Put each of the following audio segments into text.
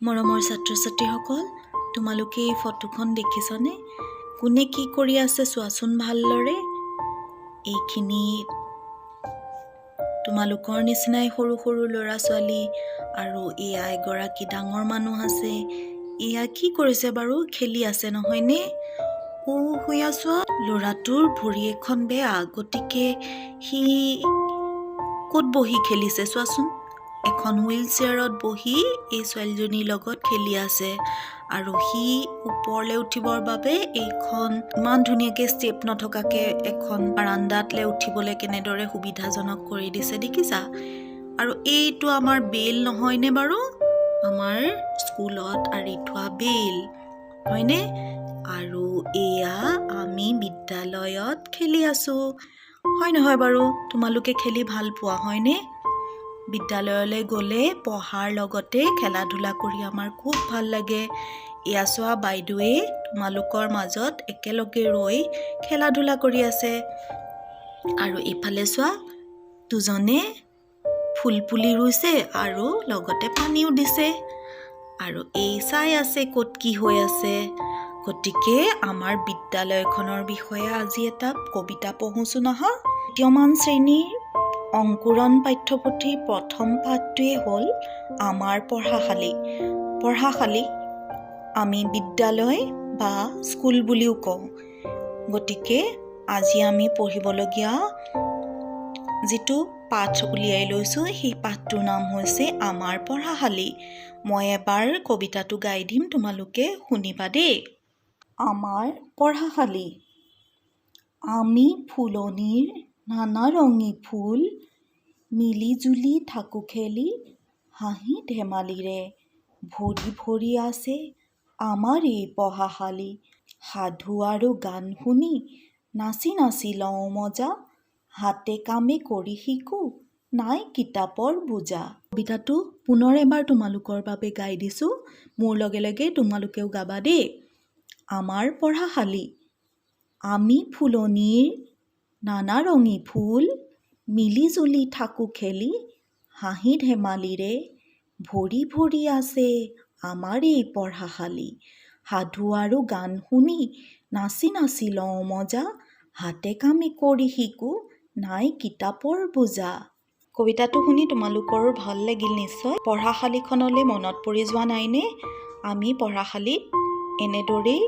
মৰমৰ ছাত্ৰ-ছাত্ৰীসকল, তোমালোকে এই ফটোখন দেখিছনে? কোনে কি কৰি আছে চোৱাচোন ভালদৰে। এইখিনি তোমালোকৰ নিচিনাই সৰু সৰু ল'ৰা-ছোৱালী আৰু এয়া এগৰাকী ডাঙৰ মানুহ আছে। এয়া কি কৰিছে বাৰু? খেলি আছে নহয়নে? শুয়া চোৱা, ল'ৰাটোৰ ভৰি এখন বেয়া, গতিকে সি ক'ত বহি খেলিছে চোৱাচোন। এখন হুইল চেয়াৰত বহি এই ছোৱালীজনীৰ লগত খেলি আছে আৰু সি ওপৰলৈ উঠিবৰ বাবে এইখন ইমান ধুনীয়াকৈ ষ্টেপ নথকাকৈ এখন বাৰান্দাতলৈ উঠিবলৈ কেনেদৰে সুবিধাজনক কৰি দিছে দেখিছা? আৰু এইটো আমাৰ বেল নহয়নে বাৰু? আমাৰ স্কুলত আঁৰি থোৱা বেল হয়নে? আৰু এয়া আমি বিদ্যালয়ত খেলি আছো হয় নহয় বাৰু? তোমালোকে খেলি ভাল পোৱা হয়নে? বিদ্যালয়লৈ গ'লে পঢ়াৰ লগতে খেলা ধূলা কৰি আমাৰ খুব ভাল লাগে। এয়া চোৱা, বাইদেৱে তোমালোকৰ মাজত একেলগে ৰৈ খেলা ধূলা কৰি আছে। আৰু এইফালে চোৱা, দুজনে ফুল পুলি ৰুইছে আৰু লগতে পানীও দিছে আৰু এই চাই আছে ক'ত কি হৈ আছে। গতিকে আমাৰ বিদ্যালয়খনৰ বিষয়ে আজি এটা কবিতা পঢ়োচোন আহা। তৃতীয়মান শ্ৰেণীৰ অংকুৰণ পাঠ্যপুথিৰ প্ৰথম পাঠটোৱে হ'ল আমাৰ পঢ়াশালী। পঢ়াশালী আমি বিদ্যালয় বা স্কুল বুলিও কওঁ। গতিকে আজি আমি পঢ়িবলগীয়া যিটো পাঠ উলিয়াই লৈছোঁ, সেই পাঠটোৰ নাম হৈছে আমাৰ পঢ়াশালী। মই এবাৰ কবিতাটো গাই দিম, তোমালোকে শুনিবা দেই। আমাৰ পঢ়াশালী। আমি ফুলনিৰ নানা ৰঙী ফুল, মিলি জুলি থাকোঁ খেলি, হাঁহি ধেমালিৰে ভৰি ভৰি আছে আমাৰ এই পঢ়াশালী। সাধু আৰু গান শুনি নাচি নাচি লওঁ মজা, হাতে কামে কৰি শিকোঁ নাই কিতাপৰ বোজা। কবিতাটো পুনৰ এবাৰ তোমালোকৰ বাবে গাই দিছোঁ, মোৰ লগে লগে তোমালোকেও গাবা দেই। আমাৰ পঢ়াশালী। আমি ফুলনিৰ নানা ৰঙী ফুল, মিলি জুলি থাকোঁ খেলি, হাঁহি ধেমালিৰে ভৰি ভৰি আছে আমাৰ এই পঢ়াশালী। সাধু আৰু গান শুনি নাচি নাচি লওঁ মজা, হাতে কামে কৰি শিকোঁ নাই কিতাপৰ বোজা। কবিতাটো শুনি তোমালোকৰ ভাল লাগিল নিশ্চয়। পঢ়াশালীখনলৈ মনত পৰি যোৱা নাইনে? আমি পঢ়াশালীত এনেদৰেই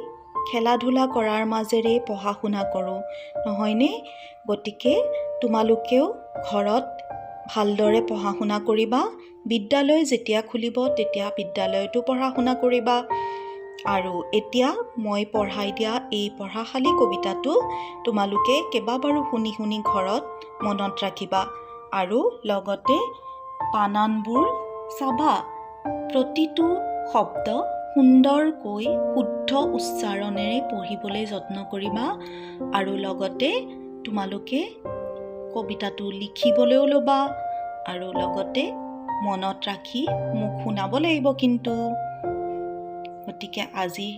খেলা ধূলা কৰাৰ মাজেৰে পঢ়া শুনা কৰোঁ নহয়নে? গতিকে তোমালোকেও ঘৰত ভালদৰে পঢ়া শুনা কৰিবা। বিদ্যালয় যেতিয়া খুলিব তেতিয়া বিদ্যালয়তো পঢ়া শুনা কৰিবা। আৰু এতিয়া মই পঢ়াই দিয়া এই পঢ়াশালী কবিতাটো তোমালোকে কেইবাবাৰো শুনি শুনি ঘৰত মনত ৰাখিবা আৰু লগতে বানানবোৰ চাবা। প্ৰতিটো শব্দ সুন্দৰকৈ শুদ্ধ উচ্চাৰণেৰে পঢ়িবলৈ যত্ন কৰিবা আৰু লগতে তোমালোকে কবিতাটো লিখিবলৈও ল'বা আৰু লগতে মনত ৰাখি মোক শুনাব লাগিব কিন্তু। গতিকে আজি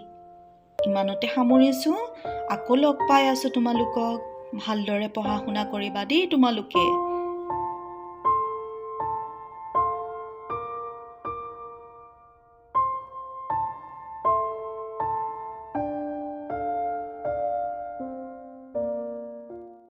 ইমানতে সামৰিছোঁ। আকৌ লগ পাই আছোঁ তোমালোকক। ভালদৰে পঢ়া শুনা কৰিবা দেই তোমালোকে।